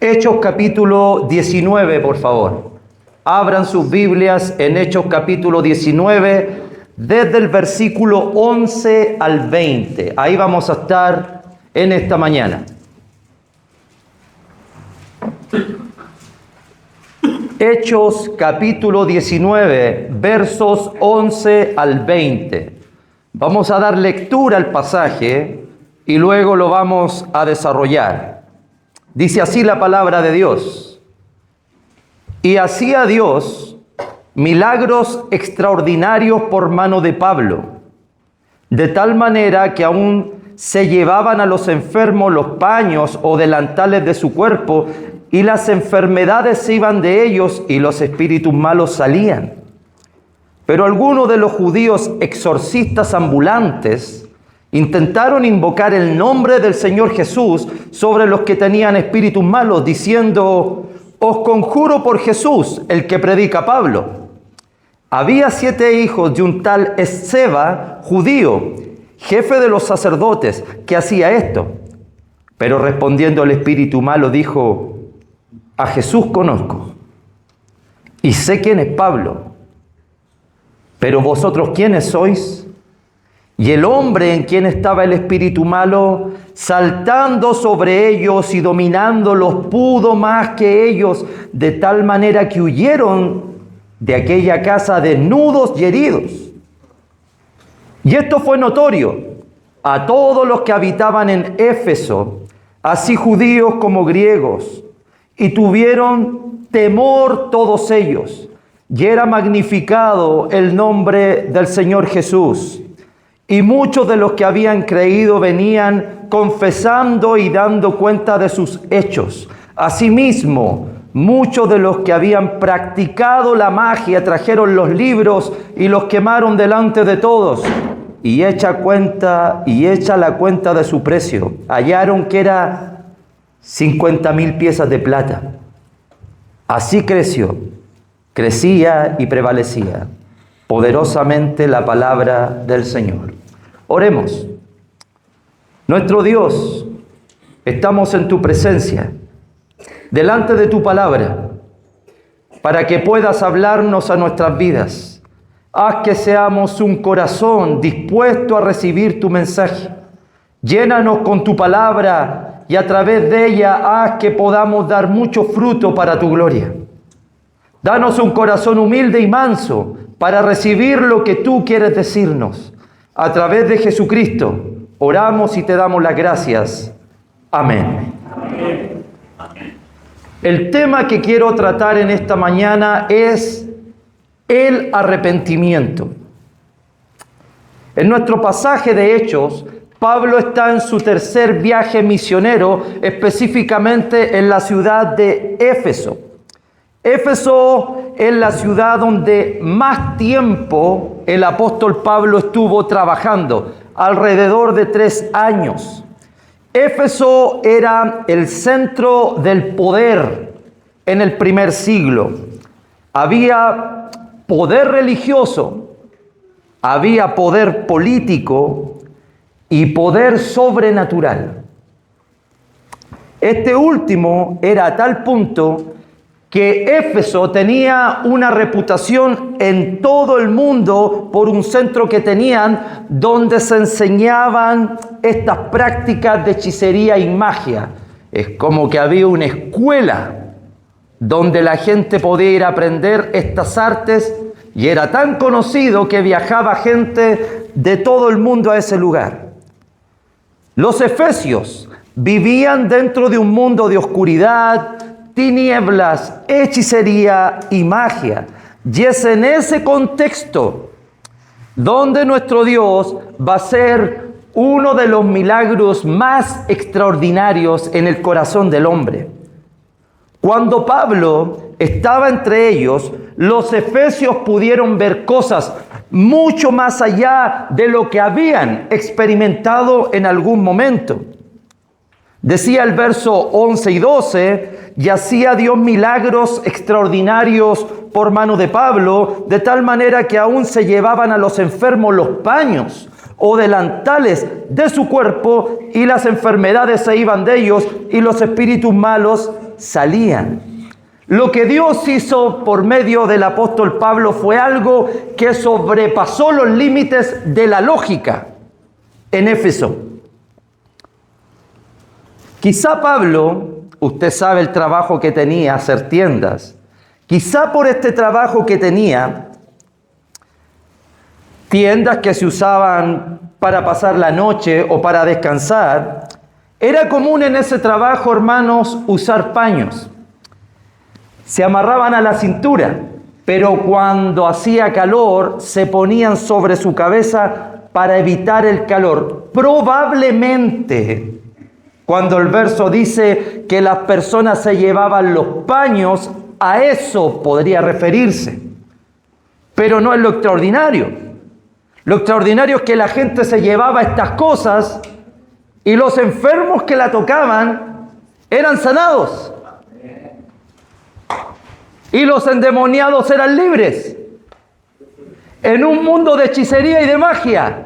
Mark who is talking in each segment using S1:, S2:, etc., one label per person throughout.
S1: Hechos capítulo 19, por favor. Abran sus Biblias en Hechos capítulo 19, desde el versículo 11 al 20. Ahí vamos a estar en esta mañana. Hechos capítulo 19, versos 11 al 20. Vamos a dar lectura al pasaje y luego lo vamos a desarrollar. Dice así la palabra de Dios. Y hacía Dios milagros extraordinarios por mano de Pablo, de tal manera que aún se llevaban a los enfermos los paños o delantales de su cuerpo, y las enfermedades se iban de ellos y los espíritus malos salían. Pero algunos de los judíos exorcistas ambulantes intentaron invocar el nombre del Señor Jesús sobre los que tenían espíritus malos, diciendo: os conjuro por Jesús, el que predica Pablo. Había 7 hijos de un tal Esceva, judío, jefe de los sacerdotes, que hacía esto. Pero respondiendo el espíritu malo dijo: a Jesús conozco y sé quién es Pablo, pero vosotros ¿quiénes sois? Y el hombre en quien estaba el espíritu malo, saltando sobre ellos y dominándolos, pudo más que ellos, de tal manera que huyeron de aquella casa desnudos y heridos. Y esto fue notorio a todos los que habitaban en Éfeso, así judíos como griegos, y tuvieron temor todos ellos, y era magnificado el nombre del Señor Jesús. Y muchos de los que habían creído venían confesando y dando cuenta de sus hechos. Asimismo, muchos de los que habían practicado la magia trajeron los libros y los quemaron delante de todos. Y hecha la cuenta de su precio, hallaron que era 50,000 piezas de plata. Así crecía y prevalecía poderosamente la palabra del Señor. Oremos. Nuestro Dios, estamos en tu presencia, delante de tu palabra, para que puedas hablarnos a nuestras vidas. Haz que seamos un corazón dispuesto a recibir tu mensaje. Llénanos con tu palabra y a través de ella haz que podamos dar mucho fruto para tu gloria. Danos un corazón humilde y manso para recibir lo que tú quieres decirnos. A través de Jesucristo oramos y te damos las gracias. Amén. Amén. El tema que quiero tratar en esta mañana es el arrepentimiento. En nuestro pasaje de Hechos, Pablo está en su tercer viaje misionero, específicamente en la ciudad de Éfeso. Éfeso es la ciudad donde más tiempo el apóstol Pablo estuvo trabajando, alrededor de 3 años. Éfeso era el centro del poder en el primer siglo. Había poder religioso, había poder político y poder sobrenatural. Este último era a tal punto que Éfeso tenía una reputación en todo el mundo por un centro que tenían donde se enseñaban estas prácticas de hechicería y magia. Es como que había una escuela donde la gente podía ir a aprender estas artes, y era tan conocido que viajaba gente de todo el mundo a ese lugar. Los efesios vivían dentro de un mundo de oscuridad, tinieblas, hechicería y magia. Y es en ese contexto donde nuestro Dios va a hacer uno de los milagros más extraordinarios en el corazón del hombre. Cuando Pablo estaba entre ellos, los efesios pudieron ver cosas mucho más allá de lo que habían experimentado en algún momento. Decía el verso 11 y 12, y hacía Dios milagros extraordinarios por mano de Pablo, de tal manera que aún se llevaban a los enfermos los paños o delantales de su cuerpo, y las enfermedades se iban de ellos, y los espíritus malos salían. Lo que Dios hizo por medio del apóstol Pablo fue algo que sobrepasó los límites de la lógica en Éfeso. Quizá Pablo, usted sabe el trabajo que tenía, hacer tiendas. Quizá por este trabajo que tenía, tiendas que se usaban para pasar la noche o para descansar, era común en ese trabajo, hermanos, usar paños. Se amarraban a la cintura, pero cuando hacía calor se ponían sobre su cabeza para evitar el calor. Probablemente, cuando el verso dice que las personas se llevaban los paños, a eso podría referirse. Pero no es lo extraordinario. Lo extraordinario es que la gente se llevaba estas cosas y los enfermos que la tocaban eran sanados. Y los endemoniados eran libres. En un mundo de hechicería y de magia.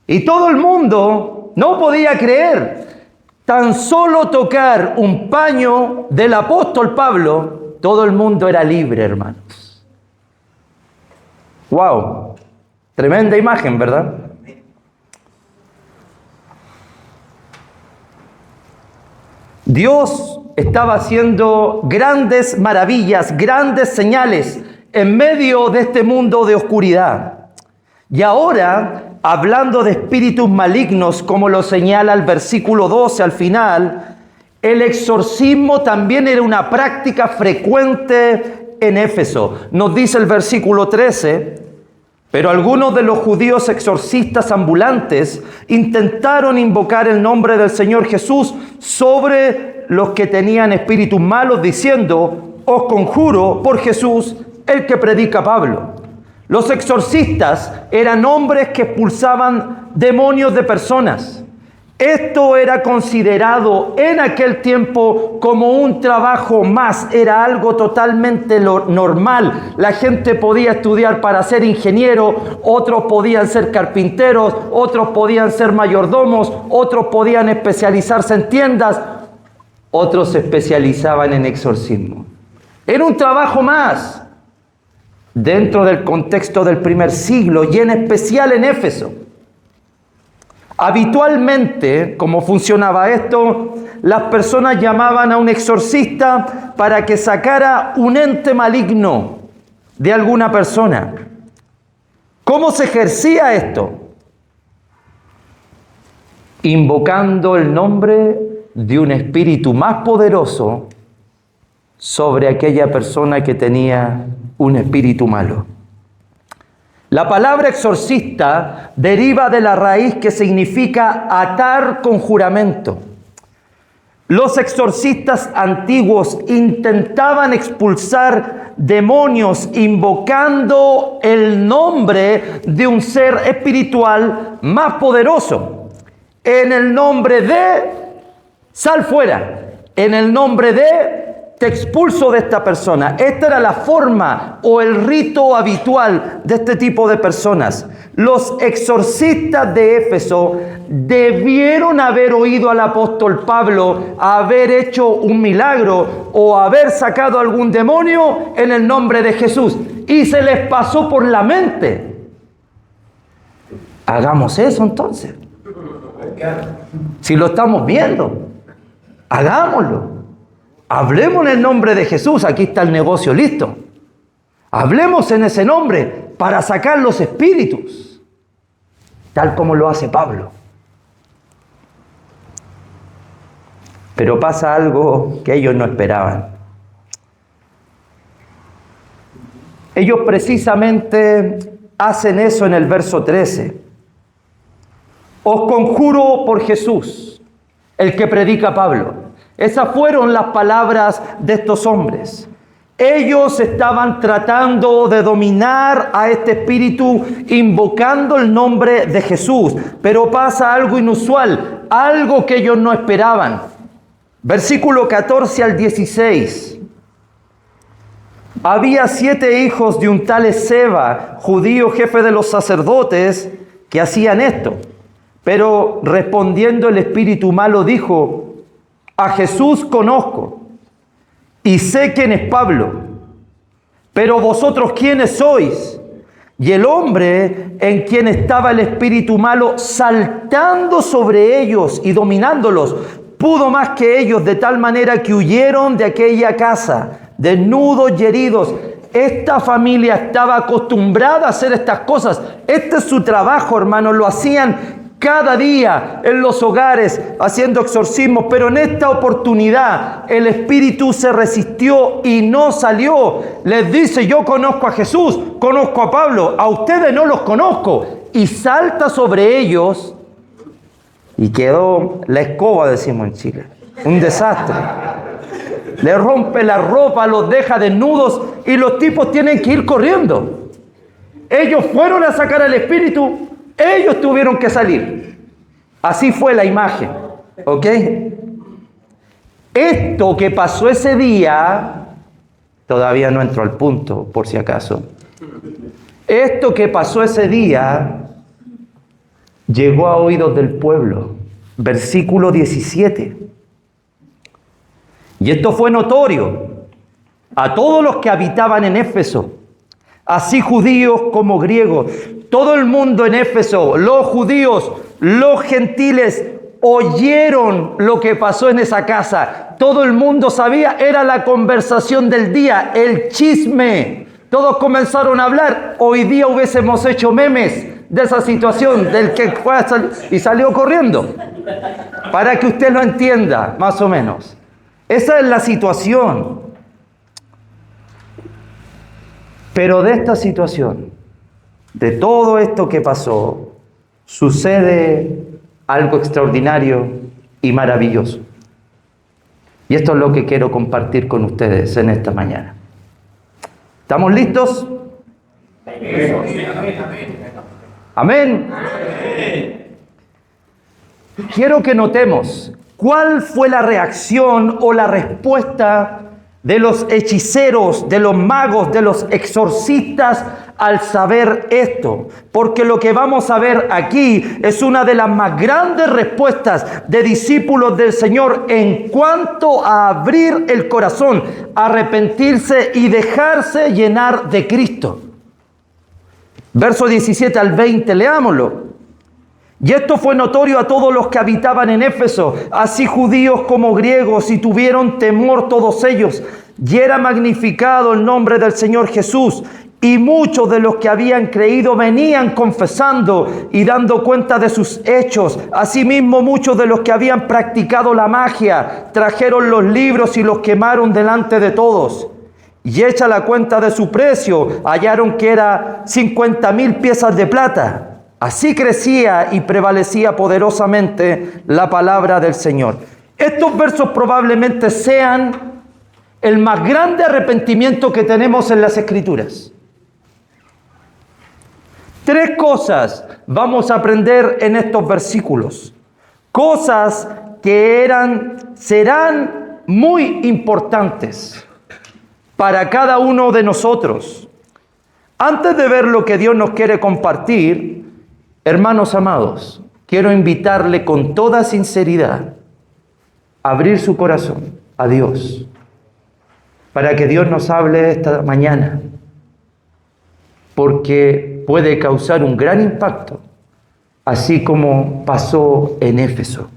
S1: Y todo el mundo no podía creer. Tan solo tocar un paño del apóstol Pablo, todo el mundo era libre, hermanos. ¡Wow! Tremenda imagen, ¿verdad? Dios estaba haciendo grandes maravillas, grandes señales en medio de este mundo de oscuridad. Y ahora, hablando de espíritus malignos, como lo señala el versículo 12 al final, el exorcismo también era una práctica frecuente en Éfeso. Nos dice el versículo 13, pero algunos de los judíos exorcistas ambulantes intentaron invocar el nombre del Señor Jesús sobre los que tenían espíritus malos, diciendo: os conjuro por Jesús, el que predica Pablo. Los exorcistas eran hombres que expulsaban demonios de personas. Esto era considerado en aquel tiempo como un trabajo más, era algo totalmente normal. La gente podía estudiar para ser ingeniero, otros podían ser carpinteros, otros podían ser mayordomos, otros podían especializarse en tiendas, otros se especializaban en exorcismo. Era un trabajo más dentro del contexto del primer siglo y en especial en Éfeso. Habitualmente, ¿cómo funcionaba esto? Las personas llamaban a un exorcista para que sacara un ente maligno de alguna persona. ¿Cómo se ejercía esto? Invocando el nombre de un espíritu más poderoso sobre aquella persona que tenía un espíritu malo. La palabra exorcista deriva de la raíz que significa atar con juramento. Los exorcistas antiguos intentaban expulsar demonios invocando el nombre de un ser espiritual más poderoso. En el nombre de, sal fuera. En el nombre de, te expulso de esta persona. Esta era la forma o el rito habitual de este tipo de personas. Los exorcistas de Éfeso debieron haber oído al apóstol Pablo haber hecho un milagro o haber sacado algún demonio en el nombre de Jesús. Y se les pasó por la mente. Hagamos eso entonces. Si lo estamos viendo, hagámoslo. Hablemos en el nombre de Jesús, aquí está el negocio listo. Hablemos en ese nombre para sacar los espíritus, tal como lo hace Pablo. Pero pasa algo que ellos no esperaban. Ellos precisamente hacen eso en el verso 13. Os conjuro por Jesús, el que predica Pablo. Esas fueron las palabras de estos hombres. Ellos estaban tratando de dominar a este espíritu invocando el nombre de Jesús. Pero pasa algo inusual, algo que ellos no esperaban. Versículo 14 al 16. Había 7 hijos de un tal Esceva, judío jefe de los sacerdotes, que hacían esto. Pero respondiendo el espíritu malo dijo: a Jesús conozco y sé quién es Pablo, pero vosotros quiénes sois. Y el hombre en quien estaba el espíritu malo saltando sobre ellos y dominándolos, pudo más que ellos, de tal manera que huyeron de aquella casa, desnudos y heridos. Esta familia estaba acostumbrada a hacer estas cosas. Este es su trabajo, hermanos. Lo hacían cada día en los hogares, haciendo exorcismos. Pero en esta oportunidad el espíritu se resistió y no salió. Les dice: yo conozco a Jesús, conozco a Pablo, a ustedes no los conozco. Y salta sobre ellos y quedó la escoba, decimos en Chile. Un desastre. Le rompe la ropa, los deja desnudos y los tipos tienen que ir corriendo. Ellos fueron a sacar al espíritu, ellos tuvieron que salir. Así fue la imagen, ¿ok? Esto que pasó ese día, todavía no entró al punto, por si acaso. Esto que pasó ese día llegó a oídos del pueblo. Versículo 17. Y esto fue notorio a todos los que habitaban en Éfeso, así judíos como griegos. Todo el mundo en Éfeso, los judíos, los gentiles, oyeron lo que pasó en esa casa. Todo el mundo sabía, era la conversación del día, el chisme. Todos comenzaron a hablar. Hoy día hubiésemos hecho memes de esa situación, del que fue y salió corriendo. Para que usted lo entienda, más o menos. Esa es la situación. Pero de esta situación, de todo esto que pasó, sucede algo extraordinario y maravilloso. Y esto es lo que quiero compartir con ustedes en esta mañana. ¿Estamos listos? Amén. Quiero que notemos cuál fue la reacción o la respuesta de los hechiceros, de los magos, de los exorcistas al saber esto. Porque lo que vamos a ver aquí es una de las más grandes respuestas de discípulos del Señor en cuanto a abrir el corazón, arrepentirse y dejarse llenar de Cristo. Verso 17 al 20, leámoslo. Y esto fue notorio a todos los que habitaban en Éfeso, así judíos como griegos, y tuvieron temor todos ellos. Y era magnificado el nombre del Señor Jesús. Y muchos de los que habían creído venían confesando y dando cuenta de sus hechos. Asimismo, muchos de los que habían practicado la magia trajeron los libros y los quemaron delante de todos. Y hecha la cuenta de su precio, hallaron que era 50,000 piezas de plata. Así crecía y prevalecía poderosamente la palabra del Señor. Estos versos probablemente sean el más grande arrepentimiento que tenemos en las Escrituras. 3 cosas vamos a aprender en estos versículos. Cosas que serán muy importantes para cada uno de nosotros. Antes de ver lo que Dios nos quiere compartir, hermanos amados, quiero invitarle con toda sinceridad a abrir su corazón a Dios, para que Dios nos hable esta mañana, porque puede causar un gran impacto, así como pasó en Éfeso.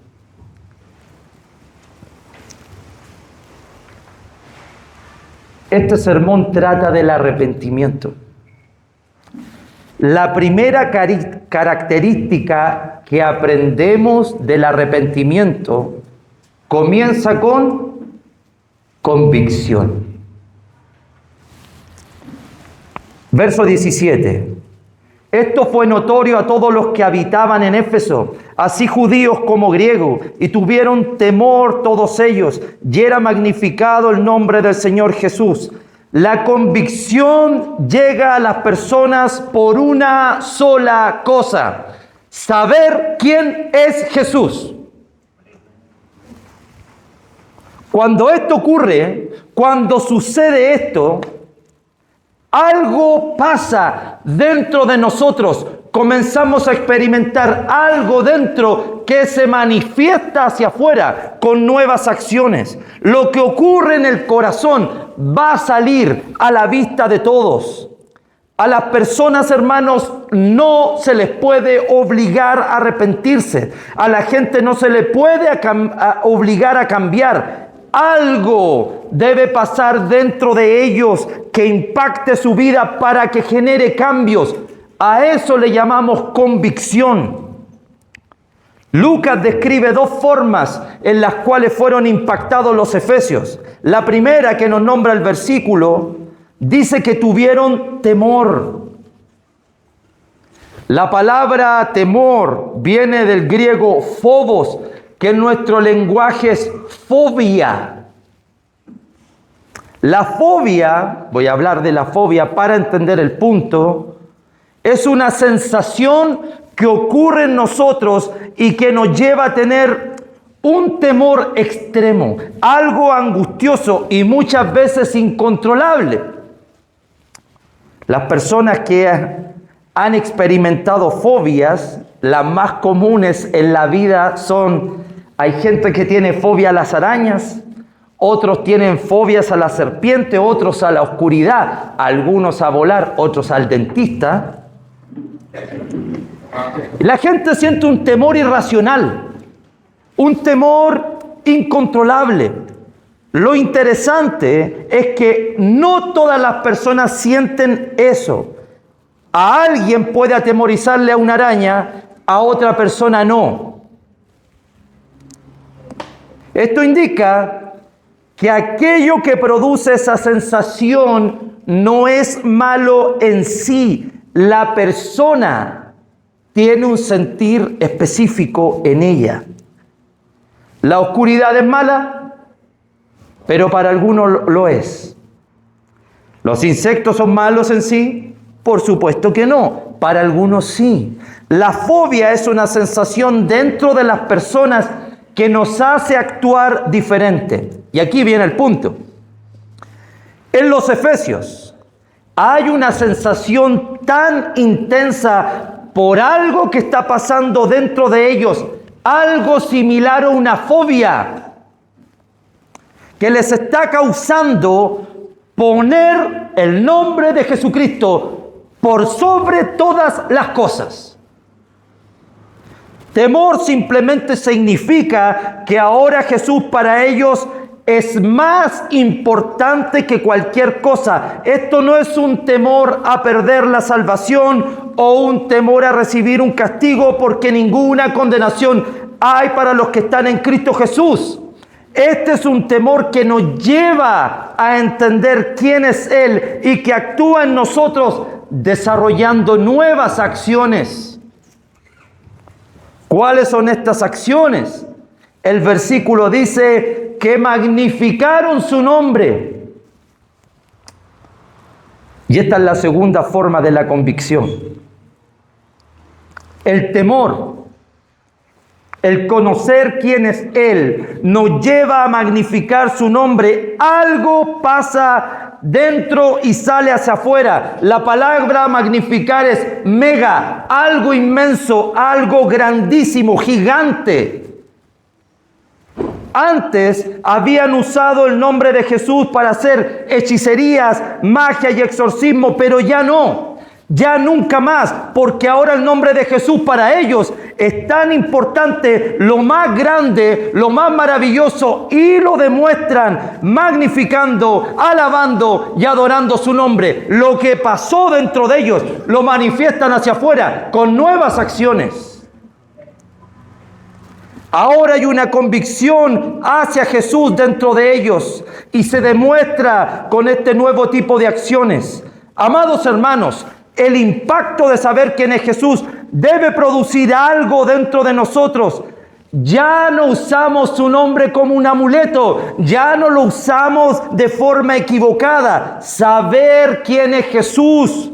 S1: Este sermón trata del arrepentimiento. La primera característica que aprendemos del arrepentimiento comienza con convicción. Verso 17. Esto fue notorio a todos los que habitaban en Éfeso, así judíos como griegos, y tuvieron temor todos ellos, y era magnificado el nombre del Señor Jesús. La convicción llega a las personas por una sola cosa: saber quién es Jesús. Cuando esto ocurre, cuando sucede esto, algo pasa dentro de nosotros. comenzamos a experimentar algo dentro que se manifiesta hacia afuera con nuevas acciones. Lo que ocurre en el corazón va a salir a la vista de todos. A las personas, hermanos, no se les puede obligar a arrepentirse. A la gente no se le puede obligar a cambiar. Algo debe pasar dentro de ellos que impacte su vida para que genere cambios. A eso le llamamos convicción. Lucas describe dos formas en las cuales fueron impactados los efesios. La primera que nos nombra el versículo dice que tuvieron temor. La palabra temor viene del griego phobos, que en nuestro lenguaje es fobia. La fobia, voy a hablar de la fobia para entender el punto, es una sensación que ocurre en nosotros y que nos lleva a tener un temor extremo, algo angustioso y muchas veces incontrolable. Las personas que han experimentado fobias, las más comunes en la vida son, hay gente que tiene fobia a las arañas, otros tienen fobias a la serpiente, otros a la oscuridad, algunos a volar, otros al dentista. La gente siente un temor irracional, un temor incontrolable. Lo interesante es que no todas las personas sienten eso. A alguien puede atemorizarle a una araña, a otra persona no. Esto indica que aquello que produce esa sensación no es malo en sí. La persona tiene un sentir específico en ella. La oscuridad es mala, pero para algunos lo es. ¿Los insectos son malos en sí? Por supuesto que no, para algunos sí. La fobia es una sensación dentro de las personas que nos hace actuar diferente. Y aquí viene el punto. En los Efesios hay una sensación tan intensa por algo que está pasando dentro de ellos, algo similar a una fobia, que les está causando poner el nombre de Jesucristo por sobre todas las cosas. Temor simplemente significa que ahora Jesús para ellos es más importante que cualquier cosa. Esto no es un temor a perder la salvación o un temor a recibir un castigo, porque ninguna condenación hay para los que están en Cristo Jesús. Este es un temor que nos lleva a entender quién es Él y que actúa en nosotros desarrollando nuevas acciones. ¿Cuáles son estas acciones? El versículo dice que magnificaron su nombre. Y esta es la segunda forma de la convicción. El temor, el conocer quién es Él, nos lleva a magnificar su nombre. Algo pasa dentro y sale hacia afuera. La palabra magnificar es mega, algo inmenso, algo grandísimo, gigante. Antes habían usado el nombre de Jesús para hacer hechicerías, magia y exorcismo, pero ya no, ya nunca más, porque ahora el nombre de Jesús para ellos es tan importante, lo más grande, lo más maravilloso, y lo demuestran magnificando, alabando y adorando su nombre. Lo que pasó dentro de ellos lo manifiestan hacia afuera con nuevas acciones. Ahora hay una convicción hacia Jesús dentro de ellos y se demuestra con este nuevo tipo de acciones. Amados hermanos, el impacto de saber quién es Jesús debe producir algo dentro de nosotros. Ya no usamos su nombre como un amuleto, ya no lo usamos de forma equivocada. Saber quién es Jesús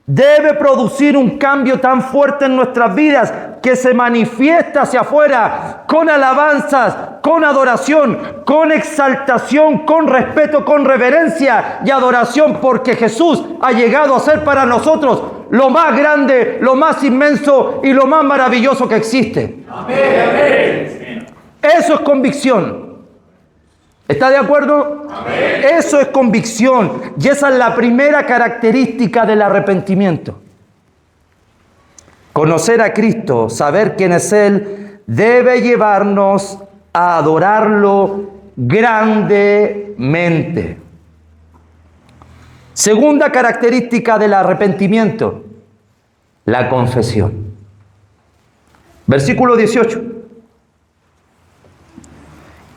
S1: debe producir un cambio tan fuerte en nuestras vidas que se manifiesta hacia afuera con alabanzas, con adoración, con exaltación, con respeto, con reverencia y adoración, porque Jesús ha llegado a ser para nosotros lo más grande, lo más inmenso y lo más maravilloso que existe. Amén. Eso es convicción. ¿Está de acuerdo? Amén. Eso es convicción. Y esa es la primera característica del arrepentimiento. Conocer a Cristo, saber quién es Él, debe llevarnos a adorarlo grandemente. Segunda característica del arrepentimiento, la confesión. Versículo 18.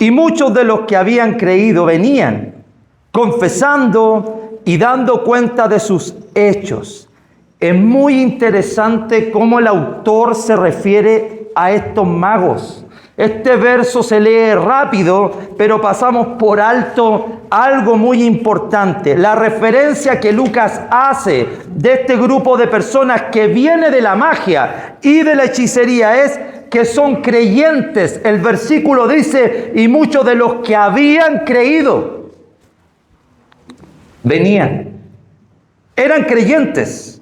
S1: Y muchos de los que habían creído venían confesando y dando cuenta de sus hechos. Es muy interesante cómo el autor se refiere a estos magos. Este verso se lee rápido, pero pasamos por alto algo muy importante. La referencia que Lucas hace de este grupo de personas que viene de la magia y de la hechicería es que son creyentes. El versículo dice, y muchos de los que habían creído venían. Eran creyentes.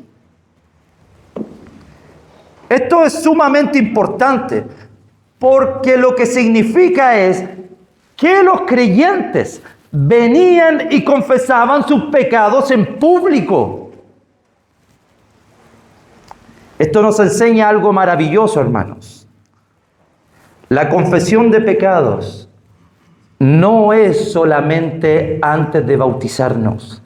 S1: Esto es sumamente importante, porque lo que significa es que los creyentes venían y confesaban sus pecados en público. Esto nos enseña algo maravilloso, hermanos. La confesión de pecados no es solamente antes de bautizarnos.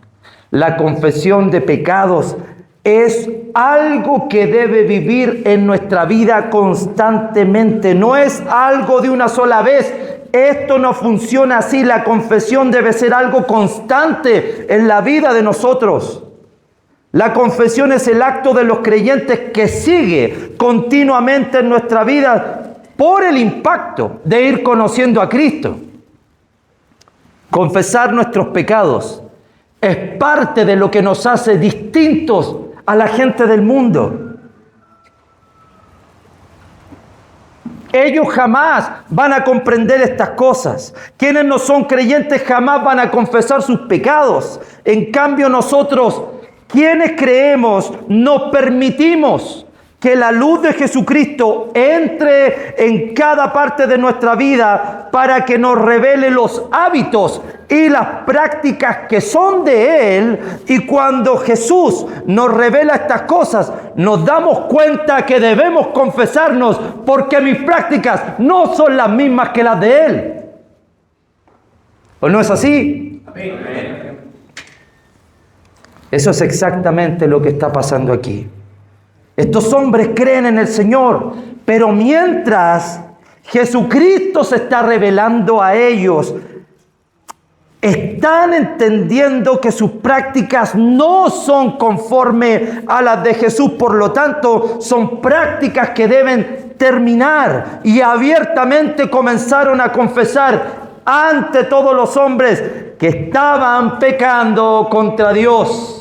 S1: La confesión de pecados es algo que debe vivir en nuestra vida constantemente. No es algo de una sola vez. Esto no funciona así. La confesión debe ser algo constante en la vida de nosotros. La confesión es el acto de los creyentes que sigue continuamente en nuestra vida por el impacto de ir conociendo a Cristo. Confesar nuestros pecados es parte de lo que nos hace distintos a la gente del mundo. Ellos jamás van a comprender estas cosas. Quienes no son creyentes jamás van a confesar sus pecados. En cambio nosotros, quienes creemos, nos permitimos que la luz de Jesucristo entre en cada parte de nuestra vida para que nos revele los hábitos y las prácticas que son de Él. Y cuando Jesús nos revela estas cosas, nos damos cuenta que debemos confesarnos, porque mis prácticas no son las mismas que las de Él. ¿O no es así? Amén. Eso es exactamente lo que está pasando aquí. Estos hombres creen en el Señor, pero mientras Jesucristo se está revelando a ellos, están entendiendo que sus prácticas no son conforme a las de Jesús. Por lo tanto, son prácticas que deben terminar. Y abiertamente comenzaron a confesar ante todos los hombres que estaban pecando contra Dios.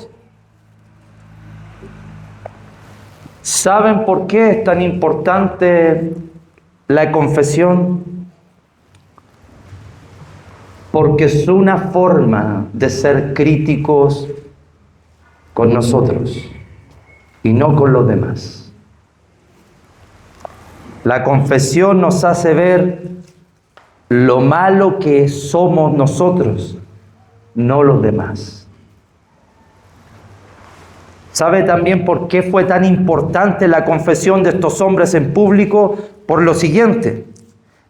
S1: ¿Saben por qué es tan importante la confesión? Porque es una forma de ser críticos con nosotros y no con los demás. La confesión nos hace ver lo malo que somos nosotros, no los demás. ¿Sabe también por qué fue tan importante la confesión de estos hombres en público? Por lo siguiente: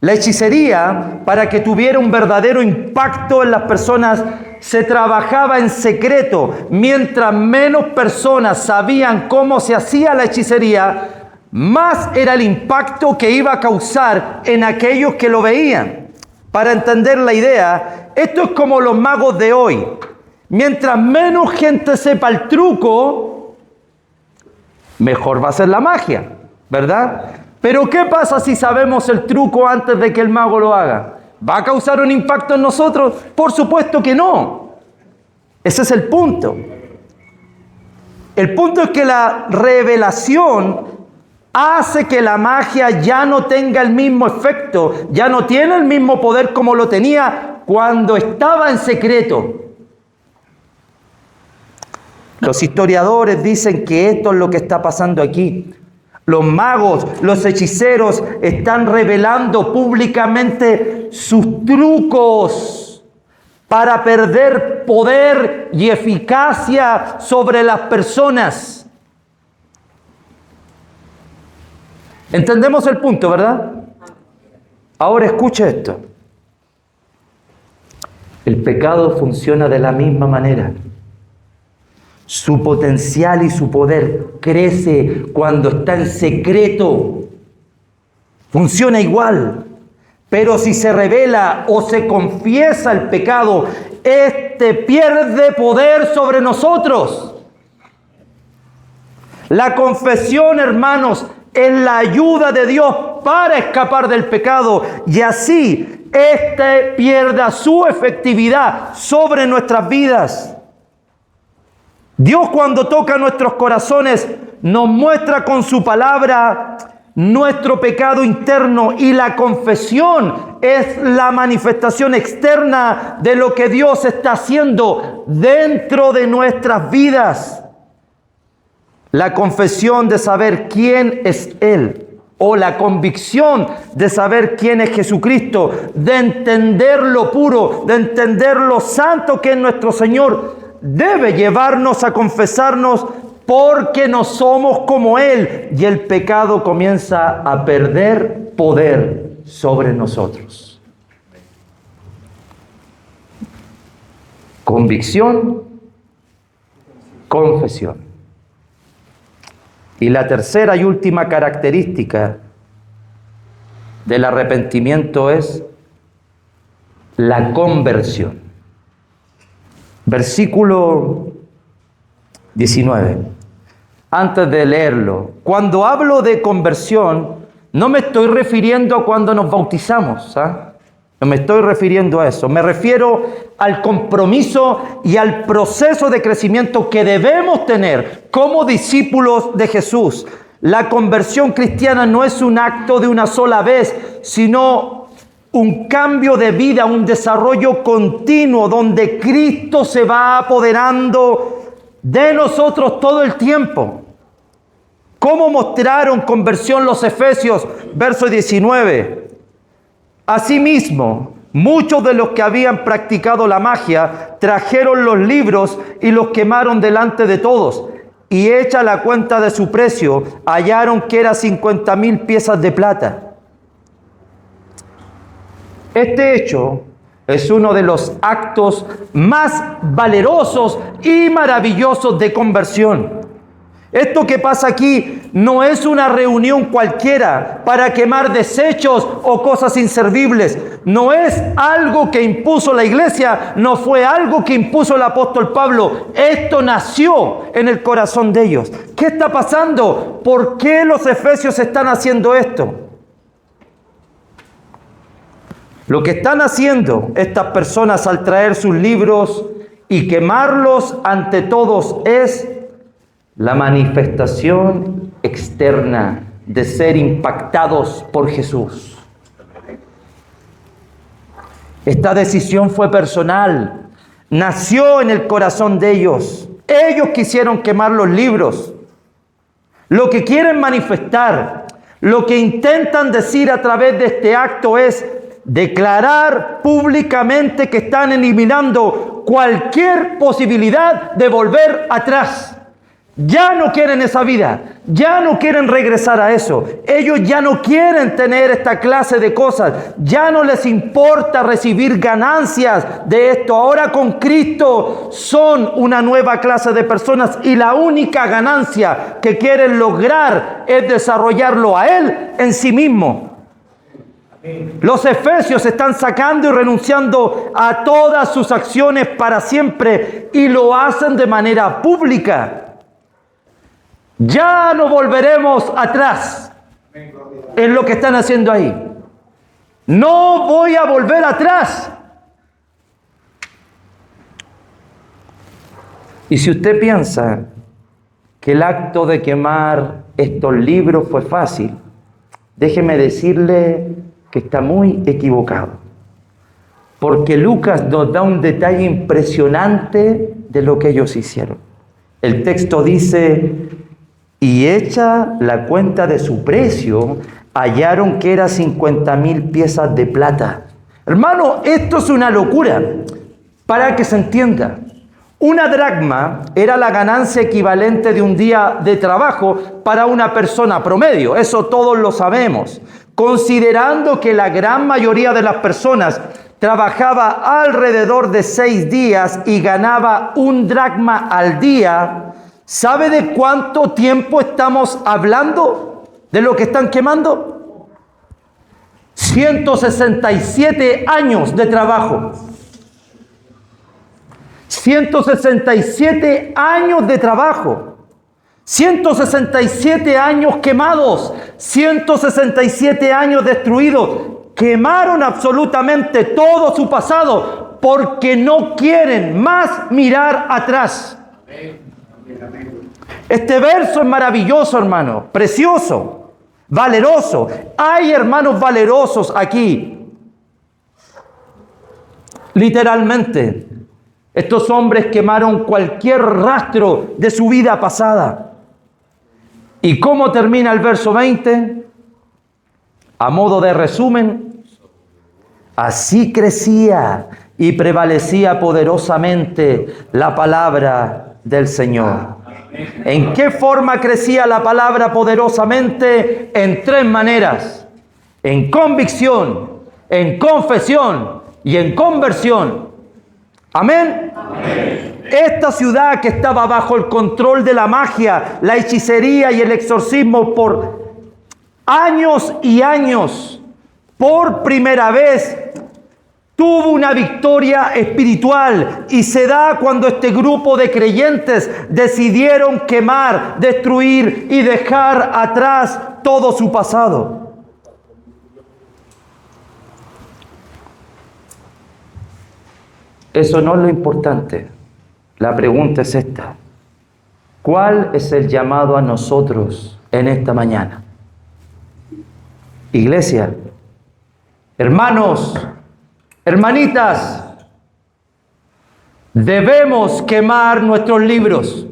S1: la hechicería, para que tuviera un verdadero impacto en las personas, se trabajaba en secreto. Mientras menos personas sabían cómo se hacía la hechicería, más era el impacto que iba a causar en aquellos que lo veían. Para entender la idea, esto es como los magos de hoy. Mientras menos gente sepa el truco, mejor va a ser la magia, ¿verdad? Pero ¿qué pasa si sabemos el truco antes de que el mago lo haga? ¿Va a causar un impacto en nosotros? Por supuesto que no. Ese es el punto. El punto es que la revelación hace que la magia ya no tenga el mismo efecto, ya no tiene el mismo poder como lo tenía cuando estaba en secreto. Los historiadores dicen que esto es lo que está pasando aquí. Los magos, los hechiceros están revelando públicamente sus trucos para perder poder y eficacia sobre las personas. ¿Entendemos el punto, verdad? Ahora escucha esto. El pecado funciona de la misma manera. Su potencial y su poder crece cuando está en secreto. Funciona igual. Pero si se revela o se confiesa el pecado, este pierde poder sobre nosotros. La confesión, hermanos, es la ayuda de Dios para escapar del pecado y así este pierda su efectividad sobre nuestras vidas. Dios, cuando toca nuestros corazones, nos muestra con su palabra nuestro pecado interno, y la confesión es la manifestación externa de lo que Dios está haciendo dentro de nuestras vidas. La confesión de saber quién es Él, o la convicción de saber quién es Jesucristo, de entender lo puro, de entender lo santo que es nuestro Señor, debe llevarnos a confesarnos, porque no somos como Él y el pecado comienza a perder poder sobre nosotros. Convicción, confesión. Y la tercera y última característica del arrepentimiento es la conversión. Versículo 19. Antes de leerlo, cuando hablo de conversión, no me estoy refiriendo a cuando nos bautizamos, no me estoy refiriendo a eso. Me refiero al compromiso y al proceso de crecimiento que debemos tener como discípulos de Jesús. La conversión cristiana no es un acto de una sola vez, sino un cambio de vida, un desarrollo continuo donde Cristo se va apoderando de nosotros todo el tiempo. ¿Cómo mostraron conversión los efesios? Verso 19. Asimismo, muchos de los que habían practicado la magia trajeron los libros y los quemaron delante de todos. Y hecha la cuenta de su precio, hallaron que era 50,000 piezas de plata. Este hecho es uno de los actos más valerosos y maravillosos de conversión. Esto que pasa aquí no es una reunión cualquiera para quemar desechos o cosas inservibles. No es algo que impuso la iglesia, no fue algo que impuso el apóstol Pablo. Esto nació en el corazón de ellos. ¿Qué está pasando? ¿Por qué los efesios están haciendo esto? Lo que están haciendo estas personas al traer sus libros y quemarlos ante todos es la manifestación externa de ser impactados por Jesús. Esta decisión fue personal, nació en el corazón de ellos. Ellos quisieron quemar los libros. Lo que quieren manifestar, lo que intentan decir a través de este acto es declarar públicamente que están eliminando cualquier posibilidad de volver atrás. Ya no quieren esa vida, ya no quieren regresar a eso. Ellos ya no quieren tener esta clase de cosas, ya no les importa recibir ganancias de esto. Ahora con Cristo son una nueva clase de personas y la única ganancia que quieren lograr es desarrollarlo a Él en sí mismo. Los efesios están sacando y renunciando a todas sus acciones para siempre y lo hacen de manera pública. Ya no volveremos atrás en lo que están haciendo ahí. No voy a volver atrás. Y si usted piensa que el acto de quemar estos libros fue fácil, déjeme decirle que está muy equivocado. Porque Lucas nos da un detalle impresionante de lo que ellos hicieron. El texto dice, y hecha la cuenta de su precio, hallaron que era 50,000 piezas de plata. Hermano, esto es una locura. Para que se entienda, una dracma era la ganancia equivalente de un día de trabajo para una persona promedio. Eso todos lo sabemos. Considerando que la gran mayoría de las personas trabajaba alrededor de 6 días y ganaba 1 dracma al día, ¿sabe de cuánto tiempo estamos hablando de lo que están quemando? 167 años de trabajo. 167 años de trabajo. 167 años quemados. 167 años destruidos. Quemaron absolutamente todo su pasado porque no quieren más mirar atrás. Este verso es maravilloso, hermano, precioso, valeroso. Hay hermanos valerosos aquí. Literalmente, estos hombres quemaron cualquier rastro de su vida pasada. ¿Y cómo termina el verso 20? A modo de resumen, así crecía y prevalecía poderosamente la palabra del Señor. ¿En qué forma crecía la palabra poderosamente? En 3 maneras: en convicción, en confesión y en conversión. Amén. Amén. Esta ciudad que estaba bajo el control de la magia, la hechicería y el exorcismo por años y años, por primera vez tuvo una victoria espiritual, y se da cuando este grupo de creyentes decidieron quemar, destruir y dejar atrás todo su pasado. Eso no es lo importante. La pregunta es esta: ¿cuál es el llamado a nosotros en esta mañana? Iglesia, hermanos, hermanitas, debemos quemar nuestros libros.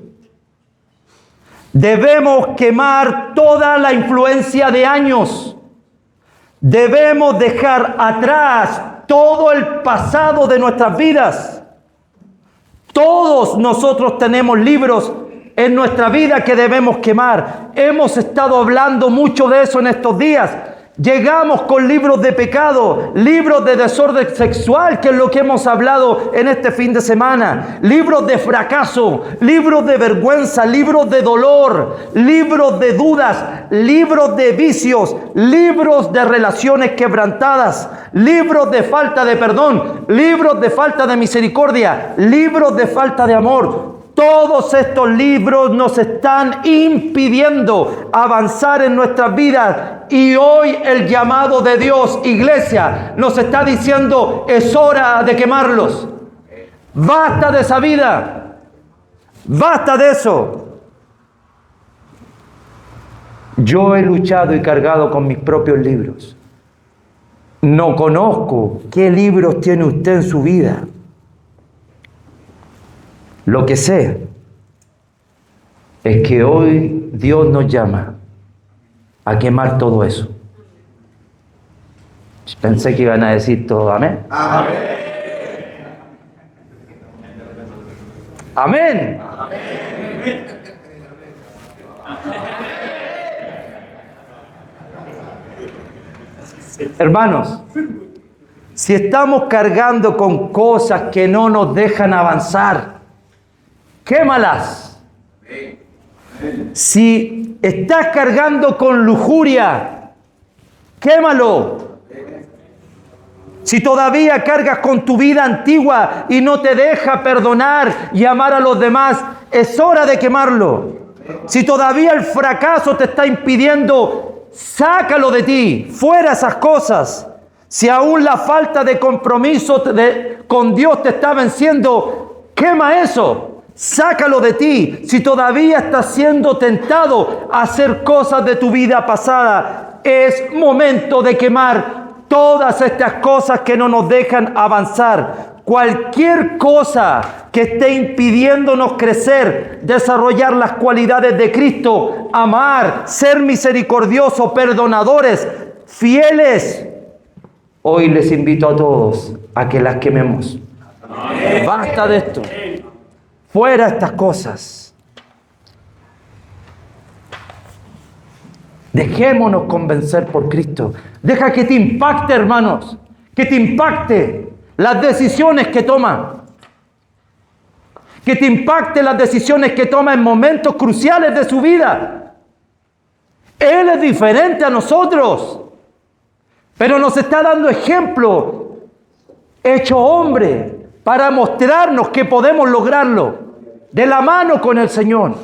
S1: Debemos quemar toda la influencia de años. Debemos dejar atrás todo el pasado de nuestras vidas. Todos nosotros tenemos libros en nuestra vida que debemos quemar. Hemos estado hablando mucho de eso en estos días. Llegamos con libros de pecado, libros de desorden sexual, que es lo que hemos hablado en este fin de semana, libros de fracaso, libros de vergüenza, libros de dolor, libros de dudas, libros de vicios, libros de relaciones quebrantadas, libros de falta de perdón, libros de falta de misericordia, libros de falta de amor. Todos estos libros nos están impidiendo avanzar en nuestras vidas, y hoy el llamado de Dios, iglesia, nos está diciendo: es hora de quemarlos. Basta de esa vida, basta de eso. Yo he luchado y cargado con mis propios libros. No conozco qué libros tiene usted en su vida. Lo que sé es que hoy Dios nos llama a quemar todo eso. Pensé que iban a decir todo amén. Amén. Amén. Amén. Hermanos, si estamos cargando con cosas que no nos dejan avanzar, quémalas. Si estás cargando con lujuria, quémalo. Si todavía cargas con tu vida antigua y no te deja perdonar y amar a los demás, es hora de quemarlo. Si todavía el fracaso te está impidiendo, sácalo de ti, fuera esas cosas. Si aún la falta de compromiso con Dios te está venciendo, quema eso. Sácalo de ti. Si todavía estás siendo tentado a hacer cosas de tu vida pasada, es momento de quemar todas estas cosas que no nos dejan avanzar. Cualquier cosa que esté impidiéndonos crecer, desarrollar las cualidades de Cristo, amar, ser misericordiosos, perdonadores, fieles. Hoy les invito a todos a que las quememos. Basta de esto. Fuera estas cosas. Dejémonos convencer por Cristo. Deja que te impacte, hermanos. Que te impacte las decisiones que toma. Que te impacte las decisiones que toma en momentos cruciales de su vida. Él es diferente a nosotros. Pero nos está dando ejemplo, hecho hombre, para mostrarnos que podemos lograrlo de la mano con el Señor.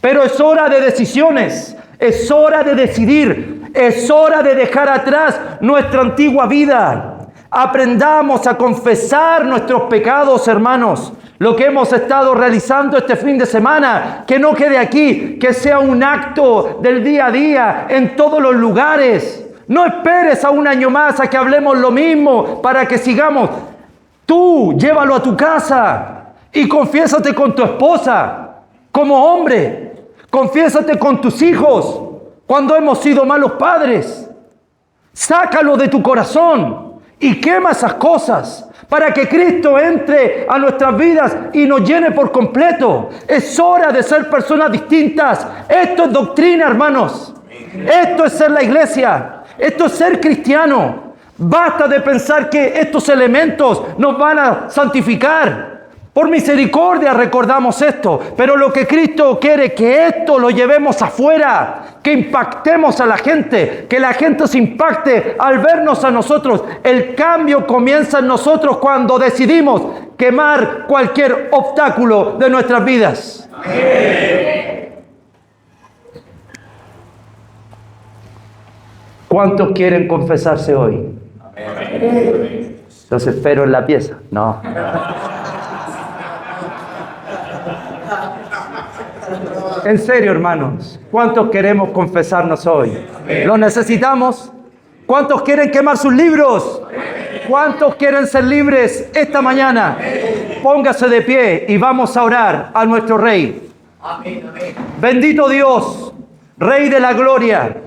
S1: Pero es hora de decisiones, es hora de decidir, es hora de dejar atrás nuestra antigua vida. Aprendamos a confesar nuestros pecados, hermanos. Lo que hemos estado realizando este fin de semana, que no quede aquí, que sea un acto del día a día en todos los lugares. No esperes a un año más a que hablemos lo mismo para que sigamos. Tú llévalo a tu casa y confiésate con tu esposa como hombre. Confiésate con tus hijos cuando hemos sido malos padres. Sácalo de tu corazón y quema esas cosas para que Cristo entre a nuestras vidas y nos llene por completo. Es hora de ser personas distintas. Esto es doctrina, hermanos. Esto es ser la iglesia. Esto es ser cristiano. Basta de pensar que estos elementos nos van a santificar. Por misericordia recordamos esto, pero lo que Cristo quiere es que esto lo llevemos afuera, que impactemos a la gente, que la gente se impacte al vernos a nosotros. El cambio comienza en nosotros cuando decidimos quemar cualquier obstáculo de nuestras vidas. Amén. ¿Cuántos quieren confesarse hoy? Amén. Los espero en la pieza. No. En serio, hermanos, ¿cuántos queremos confesarnos hoy? ¿Lo necesitamos? ¿Cuántos quieren quemar sus libros? ¿Cuántos quieren ser libres esta mañana? Póngase de pie y vamos a orar a nuestro Rey. Bendito Dios, Rey de la gloria.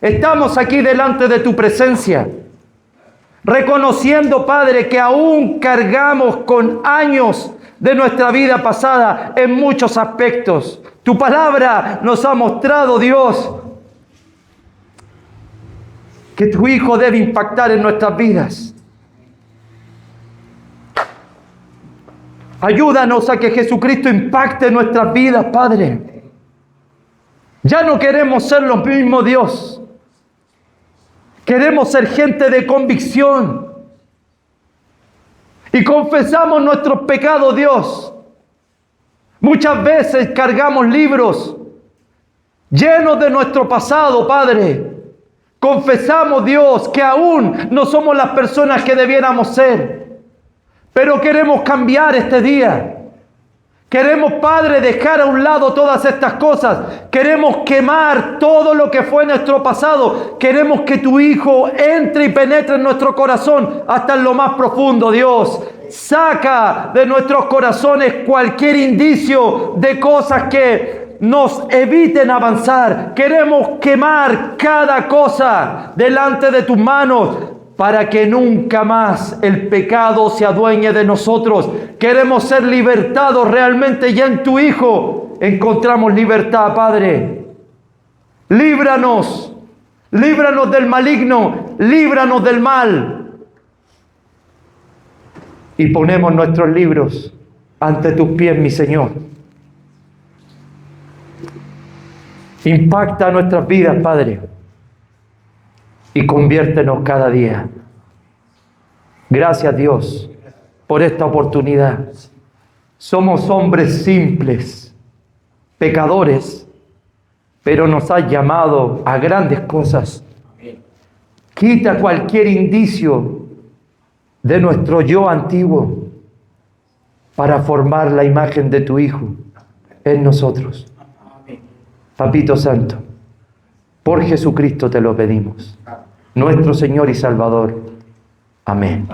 S1: Estamos aquí delante de tu presencia, reconociendo, Padre, que aún cargamos con años de nuestra vida pasada en muchos aspectos. Tu palabra nos ha mostrado, Dios, que tu Hijo debe impactar en nuestras vidas. Ayúdanos a que Jesucristo impacte en nuestras vidas, Padre. Ya no queremos ser los mismos, Dios. Queremos ser gente de convicción. Y confesamos nuestros pecados, Dios. Muchas veces cargamos libros llenos de nuestro pasado, Padre. Confesamos, Dios, que aún no somos las personas que debiéramos ser. Pero queremos cambiar este día. Queremos, Padre, dejar a un lado todas estas cosas. Queremos quemar todo lo que fue nuestro pasado. Queremos que tu Hijo entre y penetre en nuestro corazón hasta en lo más profundo, Dios. Saca de nuestros corazones cualquier indicio de cosas que nos eviten avanzar. Queremos quemar cada cosa delante de tus manos, para que nunca más el pecado se adueñe de nosotros. Queremos ser libertados realmente, ya en tu Hijo encontramos libertad, Padre. Líbranos, líbranos del maligno, líbranos del mal. Y ponemos nuestros libros ante tus pies, mi Señor. Impacta nuestras vidas, Padre, y conviértenos cada día. Gracias, Dios, por esta oportunidad. Somos hombres simples, pecadores, pero nos has llamado a grandes cosas. Quita cualquier indicio de nuestro yo antiguo. para formar la imagen de tu Hijo en nosotros. Papito Santo, por Jesucristo te lo pedimos, nuestro Señor y Salvador. Amén.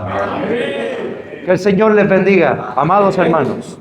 S1: Que el Señor les bendiga, amados hermanos.